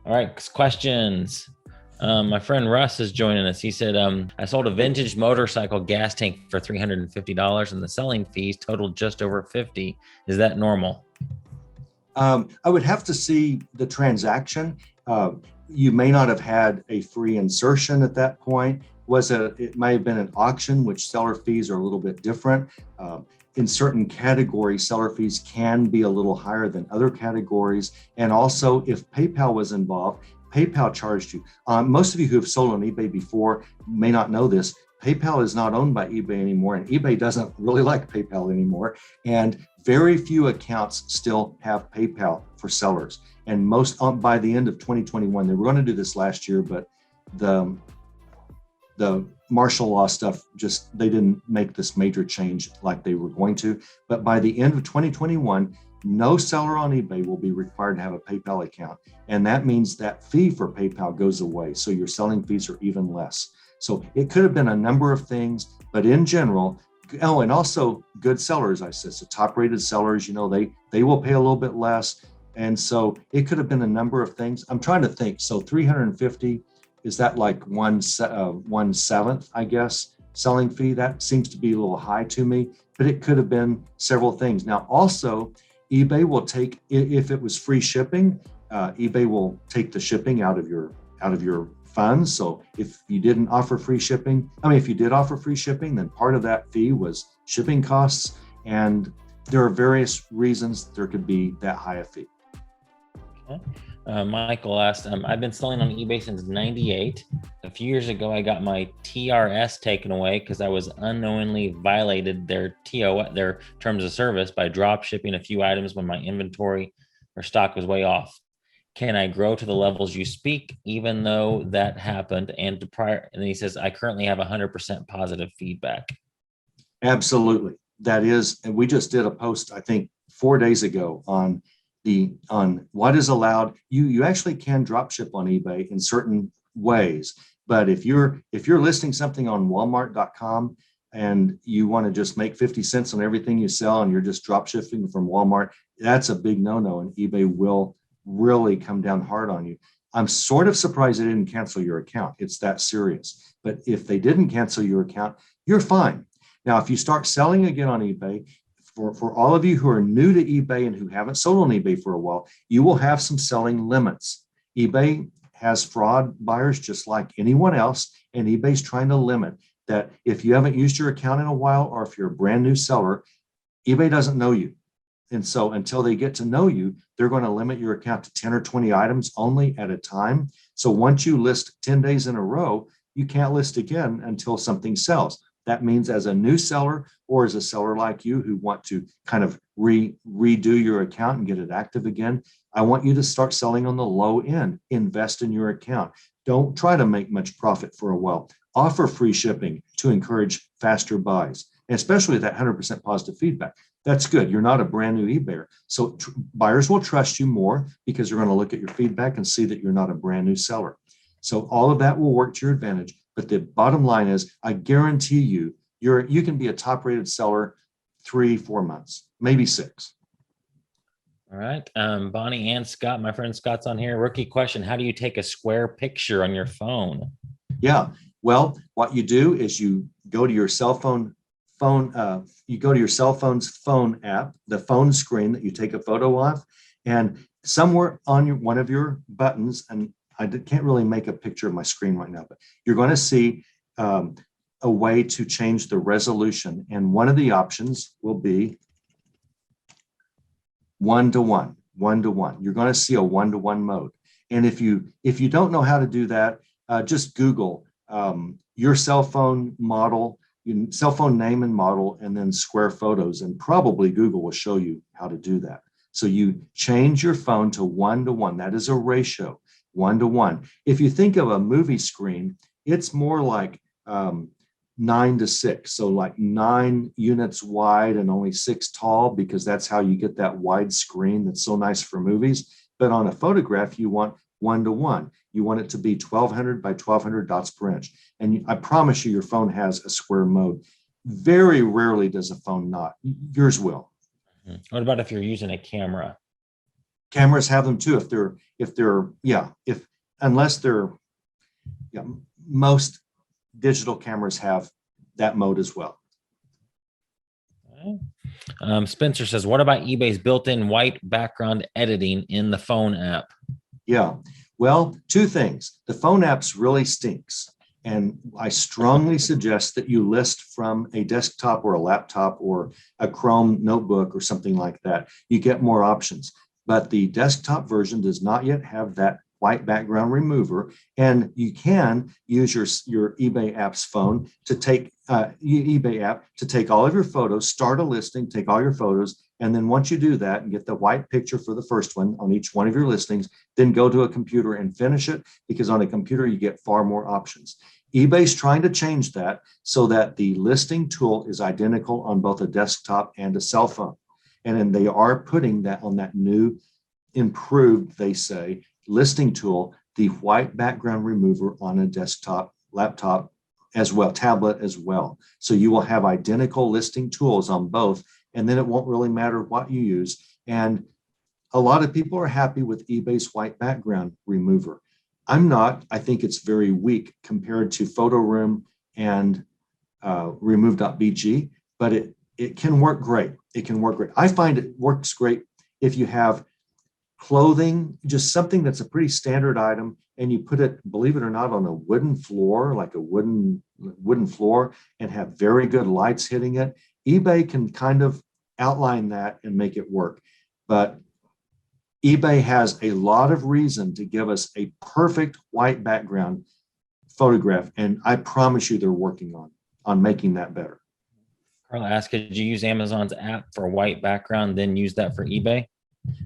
All right, questions. My friend Russ is joining us. He said, I sold a vintage motorcycle gas tank for $350 and the selling fees totaled just over 50. Is that normal? I would have to see the transaction. Uh, you may not have had a free insertion at that point. It may have been an auction, which seller fees are a little bit different. Uh, in certain categories, seller fees can be a little higher than other categories. And also, if PayPal was involved, PayPal charged you. Most of you who have sold on eBay before may not know this. PayPal is not owned by eBay anymore, and eBay doesn't really like PayPal anymore. And very few accounts still have PayPal for sellers. And most by the end of 2021, they were going to do this last year, but the the martial law stuff, just they didn't make this major change like they were going to. But by the end of 2021, no seller on eBay will be required to have a PayPal account. And that means that fee for PayPal goes away. So your selling fees are even less. So it could have been a number of things, but in general, oh, and also good sellers, I said, so top rated sellers, they will pay a little bit less. And so it could have been a number of things. I'm trying to think. So 350, is that like 1/7, I guess, selling fee? That seems to be a little high to me, but it could have been several things. Now, also, eBay will take, if it was free shipping, eBay will take the shipping out of your funds. So if you didn't offer free shipping, if you did offer free shipping, then part of that fee was shipping costs. And there are various reasons there could be that high a fee. Okay. Michael asked, I've been selling on eBay since 98. A few years ago, I got my TRS taken away because I was unknowingly violated their their terms of service by drop shipping a few items when my inventory or stock was way off. Can I grow to the levels you speak, even though that happened? And he says, I currently have 100% positive feedback. Absolutely. That is, and we just did a post, I think 4 days ago on what is allowed. You actually can drop ship on eBay in certain ways, but if you're listing something on Walmart.com and you want to just make 50 cents on everything you sell and you're just drop shipping from Walmart, that's a big no-no, and eBay will really come down hard on you. I'm sort of surprised they didn't cancel your account. It's that serious. But if they didn't cancel your account, you're fine. Now, if you start selling again on eBay, for all of you who are new to eBay and who haven't sold on eBay for a while, you will have some selling limits. eBay has fraud buyers just like anyone else, and eBay's trying to limit that. If you haven't used your account in a while, or if you're a brand new seller, eBay doesn't know you. And so until they get to know you, they're going to limit your account to 10 or 20 items only at a time. So once you list 10 days in a row, you can't list again until something sells. That means as a new seller or as a seller like you who want to kind of redo your account and get it active again, I want you to start selling on the low end. Invest in your account. Don't try to make much profit for a while. Offer free shipping to encourage faster buys, and especially that 100% positive feedback. That's good. You're not a brand new eBayer. So buyers will trust you more because they're going to look at your feedback and see that you're not a brand new seller. So all of that will work to your advantage. But the bottom line is, I guarantee you, you can be a top-rated seller 3-4 months, maybe 6. All right. Bonnie and Scott, my friend Scott's on here. Rookie question. How do you take a square picture on your phone? Yeah. Well, what you do is you go to your cell you go to your cell phone's phone app, the phone screen that you take a photo of, and somewhere on one of your buttons, and I can't really make a picture of my screen right now, but you're going to see a way to change the resolution. And one of the options will be 1:1, 1:1. You're going to see a 1:1 mode. And if you don't know how to do that, just Google your cell phone model, cell phone name and model, and then square photos, and probably Google will show you how to do that. So you change your phone to 1:1. That is a ratio, 1:1. If you think of a movie screen, it's more like 9:6. So like 9 units wide and only 6 tall, because that's how you get that wide screen that's so nice for movies. But on a photograph, you want 1:1. You want it to be 1200 by 1200 dots per inch. And I promise you, your phone has a square mode. Very rarely does a phone not. Yours will. What about if you're using a camera? Cameras have them too. If unless they're, yeah, most digital cameras have that mode as well. Spencer says, what about eBay's built-in white background editing in the phone app? Yeah. Well, two things. The phone apps really stinks. And I strongly suggest that you list from a desktop or a laptop or a Chrome notebook or something like that. You get more options. But the desktop version does not yet have that white background remover. And you can use your eBay app's phone to take eBay app to take all of your photos, start a listing, take all your photos. And then once you do that and get the white picture for the first one on each one of your listings, then go to a computer and finish it, because on a computer you get far more options. eBay's trying to change that so that the listing tool is identical on both a desktop and a cell phone. And then they are putting that on that new improved, they say, listing tool, the white background remover on a desktop, laptop as well, tablet as well. So you will have identical listing tools on both, and then it won't really matter what you use. And a lot of people are happy with eBay's white background remover. I'm not. I think it's very weak compared to Photo Room and remove.bg, but it can work great. It can work great. I find it works great if you have clothing, just something that's a pretty standard item, and you put it, believe it or not, on a wooden floor, like a wooden floor, and have very good lights hitting it. eBay can kind of outline that and make it work. But eBay has a lot of reason to give us a perfect white background photograph, and I promise you they're working on making that better. Carla asked, could you use Amazon's app for white background, then use that for eBay?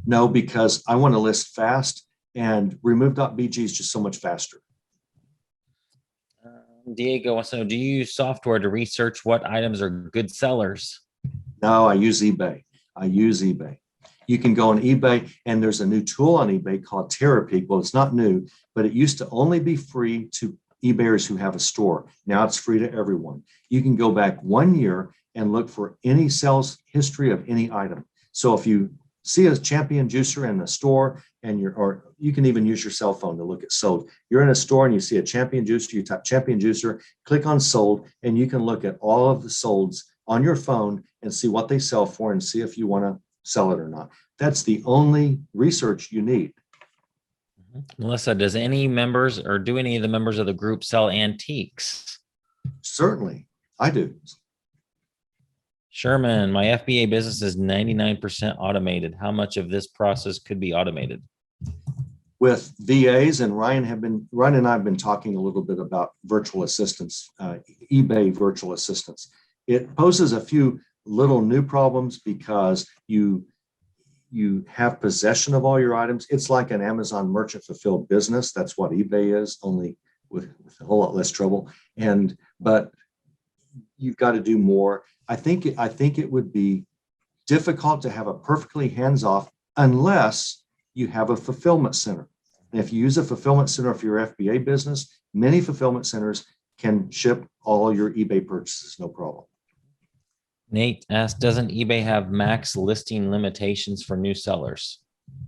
No, because I want to list fast, and remove.bg is just so much faster. Diego wants to know, do you use software to research what items are good sellers? No, I use eBay. You can go on eBay, and there's a new tool on eBay called TerraPeak. Well, it's not new, but it used to only be free to eBayers who have a store. Now it's free to everyone. You can go back 1 year and look for any sales history of any item. So if you see a champion juicer in the store, or you can even use your cell phone to look at sold. You're in a store and you see a champion juicer, you type champion juicer, click on sold, and you can look at all of the solds on your phone and see what they sell for and see if you want to sell it or not. That's the only research you need. Melissa, does any members, or do any of the members of the group sell antiques? Certainly, I do. Sherman, my FBA business is 99% automated. How much of this process could be automated? With VAs, and Ryan and I have been talking a little bit about virtual assistants, eBay virtual assistants. It poses a few little new problems because you have possession of all your items. It's like an Amazon merchant fulfilled business. That's what eBay is, only with a whole lot less trouble. But you've got to do more. I think it would be difficult to have a perfectly hands-off unless you have a fulfillment center. And if you use a fulfillment center for your FBA business, many fulfillment centers can ship all your eBay purchases, no problem. Nate asked, doesn't eBay have max listing limitations for new sellers?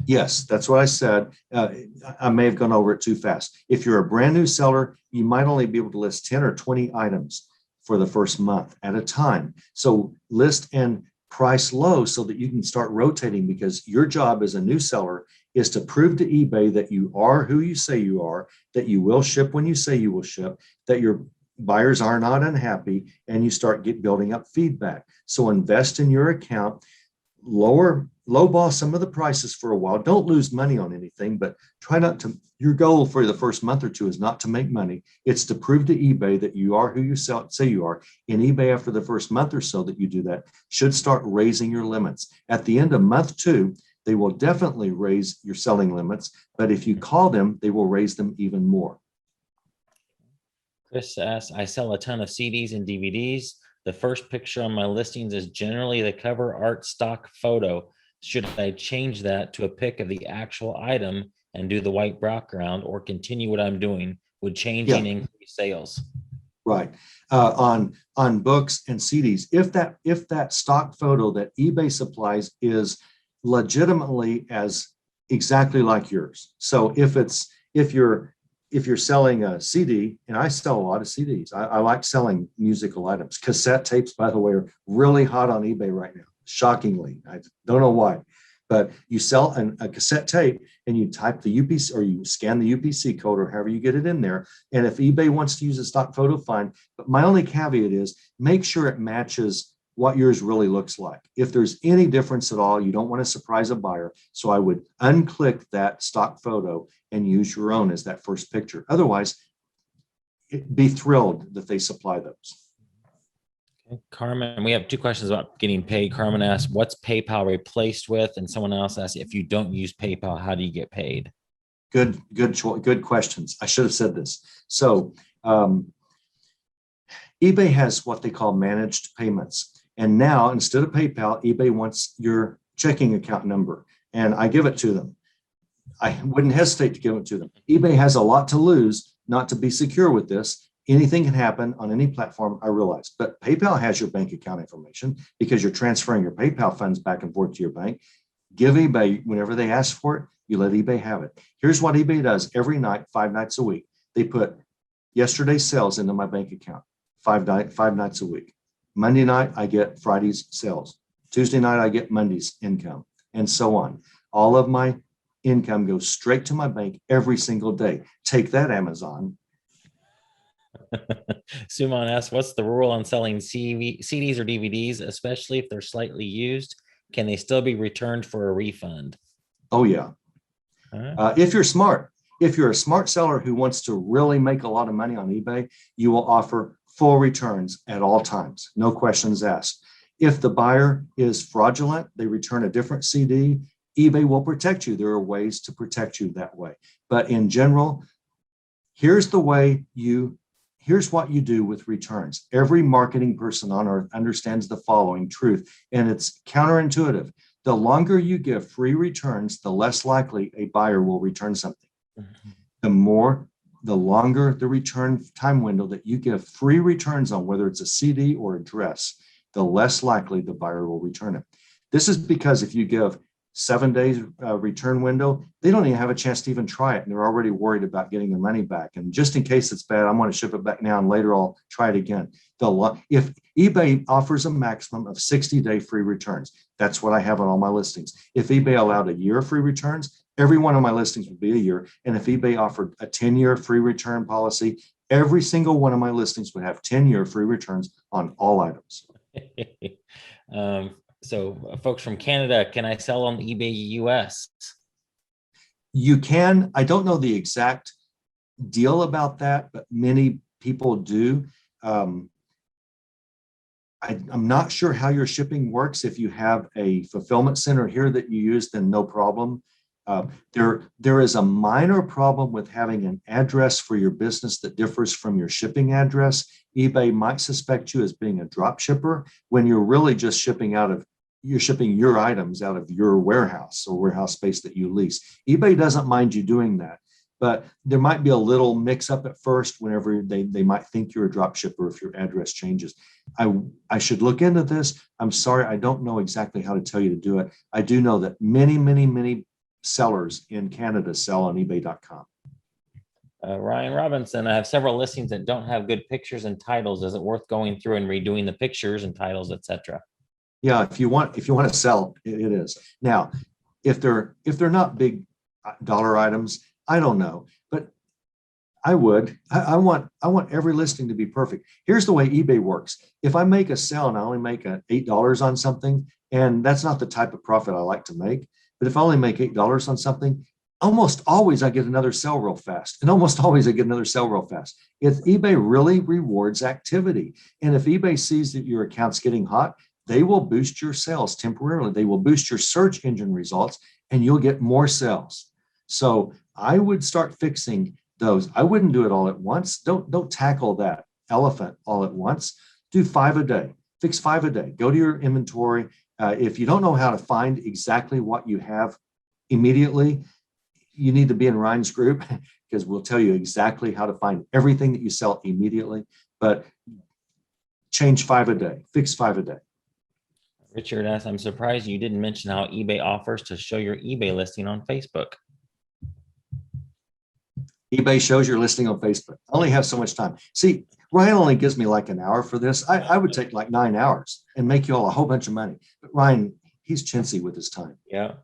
Yes, that's what I said. I may have gone over it too fast. If you're a brand new seller, you might only be able to list 10 or 20 items for the first month at a time. So list and price low so that you can start rotating, because your job as a new seller is to prove to eBay that you are who you say you are, that you will ship when you say you will ship, that your buyers are not unhappy, and you start building up feedback. So invest in your account, lowball some of the prices for a while. Don't lose money on anything, but try not to. Your goal for the first month or two is not to make money. It's to prove to eBay that you are who you say you are. In eBay, after the first month or so that you do that, should start raising your limits. At the end of month 2, they will definitely raise your selling limits, but if you call them, they will raise them even more. Chris asks, I sell a ton of CDs and DVDs. The first picture on my listings is generally the cover art stock photo. Should I change that to a pic of the actual item and do the white background, or continue what I'm doing? Would changing increase sales? Right. On books and CDs, if that stock photo that eBay supplies is legitimately as exactly like yours. So if you're selling a CD, and I sell a lot of CDs, I like selling musical items. Cassette tapes, by the way, are really hot on eBay right now. Shockingly, I don't know why, but you sell a cassette tape and you type the UPC or you scan the UPC code or however you get it in there. And if eBay wants to use a stock photo, fine. But my only caveat is make sure it matches what yours really looks like. If there's any difference at all, you don't want to surprise a buyer. So I would unclick that stock photo and use your own as that first picture. Otherwise, be thrilled that they supply those. Okay. Carmen, we have two questions about getting paid. Carmen asked, what's PayPal replaced with? And someone else asked, if you don't use PayPal, how do you get paid? Good questions. I should have said this. So eBay has what they call managed payments. And now, instead of PayPal, eBay wants your checking account number, and I give it to them. I wouldn't hesitate to give it to them. eBay has a lot to lose not to be secure with this. Anything can happen on any platform, I realize. But PayPal has your bank account information because you're transferring your PayPal funds back and forth to your bank. Give eBay, whenever they ask for it, you let eBay have it. Here's what eBay does every night, 5 nights a week. They put yesterday's sales into my bank account, 5 nights a week. Monday night, I get Friday's sales. Tuesday night, I get Monday's income, and so on. All of my income goes straight to my bank every single day. Take that, Amazon. Suman asks, what's the rule on selling CDs or DVDs, especially if they're slightly used? Can they still be returned for a refund? Oh, yeah. If you're smart, if you're a smart seller who wants to really make a lot of money on eBay, you will offer full returns at all times, no questions asked. If the buyer is fraudulent, they return a different CD, eBay will protect you. There are ways to protect you that way. But in general, here's what you do with returns. Every marketing person on earth understands the following truth, and it's counterintuitive. The longer you give free returns, the less likely a buyer will return something. The longer the return time window that you give free returns on, whether it's a CD or a dress, the less likely the buyer will return it. This is because if you give 7 days return window, they don't even have a chance to even try it. And they're already worried about getting their money back. And just in case it's bad, I'm going to ship it back now and later I'll try it again. If eBay offers a maximum of 60-day free returns, that's what I have on all my listings. If eBay allowed a year of free returns, every one of my listings would be a year. And if eBay offered a 10-year free return policy, every single one of my listings would have 10-year free returns on all items. So folks from Canada, can I sell on eBay US? You can. I don't know the exact deal about that, but many people do. I'm not sure how your shipping works. If you have a fulfillment center here that you use, then no problem. There is a minor problem with having an address for your business that differs from your shipping address. eBay might suspect you as being a drop shipper when you're really just shipping your items out of your warehouse or warehouse space that you lease. eBay doesn't mind you doing that, but there might be a little mix up at first whenever they might think you're a drop shipper if your address changes. I should look into this. I'm sorry, I don't know exactly how to tell you to do it. I do know that many sellers in Canada sell on ebay.com. Ryan Robinson, I have several listings that don't have good pictures and titles. Is it worth going through and redoing the pictures and titles, etc.? Yeah, if you want to sell, it is. Now, if they're not big dollar items, I don't know, but I would. I want every listing to be perfect. Here's the way eBay works. If I make a sale and I only make $8 on something, and that's not the type of profit I like to make, but if I only make $8 on something, almost always I get another sale real fast. And almost always I get another sale real fast. If eBay really rewards activity, and if eBay sees that your account's getting hot, they will boost your sales temporarily. They will boost your search engine results and you'll get more sales. So I would start fixing those. I wouldn't do it all at once. Don't tackle that elephant all at once. Do 5 a day. Fix 5 a day. Go to your inventory. If you don't know how to find exactly what you have immediately, you need to be in Ryan's group because we'll tell you exactly how to find everything that you sell immediately. But change 5 a day. Fix 5 a day. Richard asks, I'm surprised you didn't mention how eBay offers to show your eBay listing on Facebook. eBay shows your listing on Facebook. I only have so much time. See, Ryan only gives me like an hour for this. I would take like 9 hours and make you all a whole bunch of money. But Ryan, he's chintzy with his time. Yeah.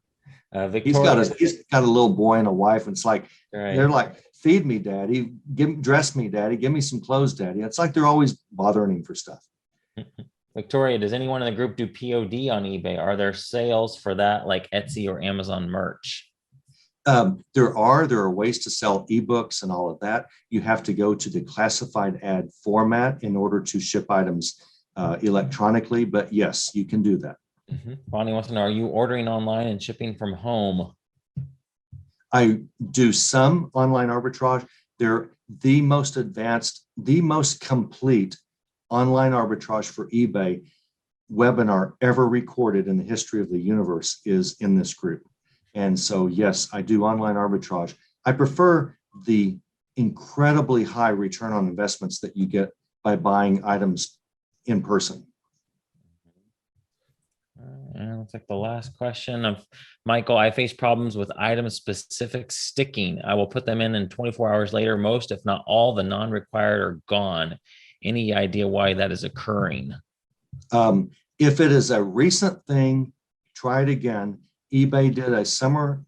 He's got a little boy and a wife, and it's like they're like, feed me, daddy, dress me, daddy, give me some clothes, daddy. It's like they're always bothering him for stuff. Victoria, does anyone in the group do POD on eBay? Are there sales for that, like Etsy or Amazon merch? There are ways to sell ebooks and all of that. You have to go to the classified ad format in order to ship items electronically. But yes, you can do that. Bonnie wants to know, are you ordering online and shipping from home? I do some online arbitrage. They're the most advanced, the most complete online arbitrage for eBay webinar ever recorded in the history of the universe is in this group. And so, yes, I do online arbitrage. I prefer the incredibly high return on investments that you get by buying items in person. And looks like the last question of Michael. I face problems with item specific sticking. I will put them in 24 hours later. Most, if not all, the non-required are gone. Any idea why that is occurring? If it is a recent thing, try it again. eBay did a spring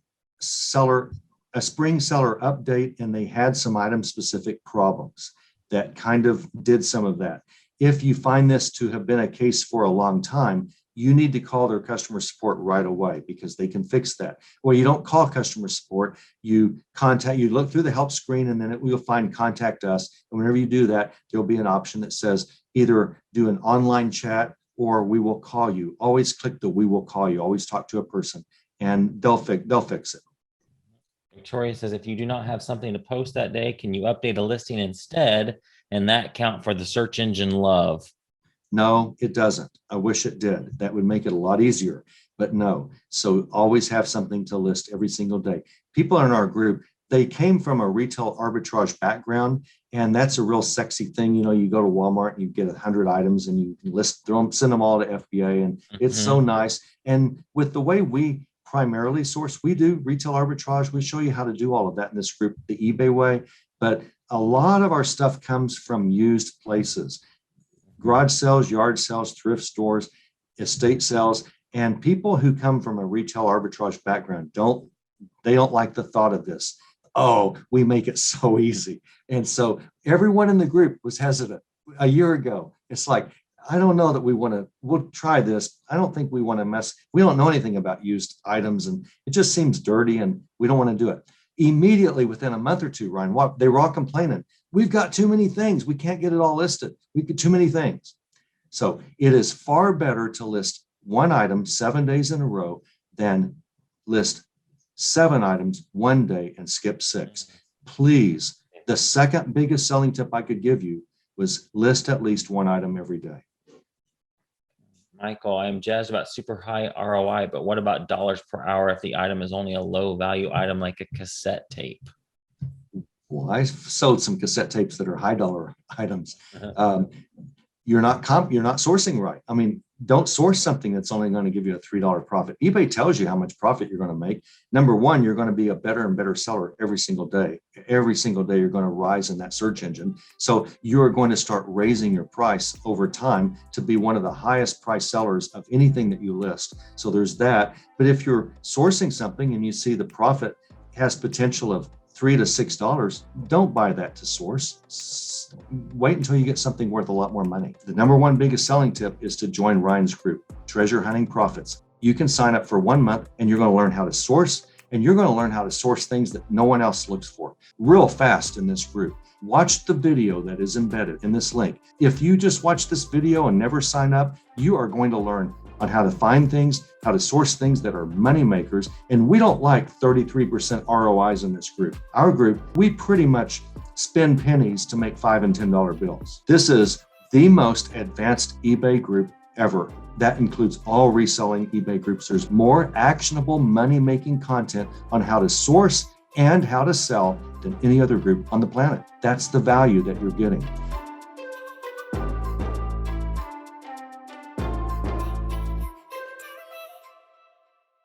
seller update, and they had some item specific problems that kind of did some of that. If you find this to have been a case for a long time, you need to call their customer support right away because they can fix that. Well, you don't call customer support. You look through the help screen, and then you'll find contact us. And whenever you do that, there'll be an option that says either do an online chat or we will call you. Always click the we will call you. Always talk to a person, and they'll fix it. Victoria says, if you do not have something to post that day, can you update a listing instead and that count for the search engine love? No, it doesn't. I wish it did. That would make it a lot easier, but no. So always have something to list every single day. People in our group, they came from a retail arbitrage background, and that's a real sexy thing. You know, you go to Walmart and you get 100 items and you can send them all to FBA, and it's so nice. And with the way we primarily source, we do retail arbitrage. We show you how to do all of that in this group, the eBay way. But a lot of our stuff comes from used places. Garage sales, yard sales, thrift stores, estate sales, and people who come from a retail arbitrage background don't like the thought of this. Oh, we make it so easy. And so everyone in the group was hesitant a year ago. It's like, I don't know that we'll try this. I don't think we want to mess. We don't know anything about used items, and it just seems dirty, and we don't want to do it. Immediately within a month or two, Ryan, they were all complaining. We've got too many things. We can't get it all listed. We get too many things. So it is far better to list one item 7 days in a row than list 7 items one day and skip 6. Please, the second biggest selling tip I could give you was list at least one item every day. Michael, I'm jazzed about super high ROI, but what about dollars per hour if the item is only a low value item like a cassette tape? Well, I sold some cassette tapes that are high dollar items. You're not sourcing right. I mean, don't source something that's only going to give you a $3 profit. eBay tells you how much profit you're going to make. Number one, you're going to be a better and better seller every single day. Every single day, you're going to rise in that search engine. So you're going to start raising your price over time to be one of the highest price sellers of anything that you list. So there's that. But if you're sourcing something and you see the profit has potential of $3 to $6, don't buy that to source. Wait until you get something worth a lot more money. The number one biggest selling tip is to join Ryan's group, Treasure Hunting Profits. You can sign up for 1 month and you're going to learn how to source, and you're going to learn how to source things that no one else looks for real fast in this group. Watch the video that is embedded in this link. If you just watch this video and never sign up, you are going to learn on how to find things, how to source things that are money makers. And we don't like 33% ROIs in this group. Our group, we pretty much spend pennies to make $5 and $10 bills. This is the most advanced eBay group ever. That includes all reselling eBay groups. There's more actionable money-making content on how to source and how to sell than any other group on the planet. That's the value that you're getting.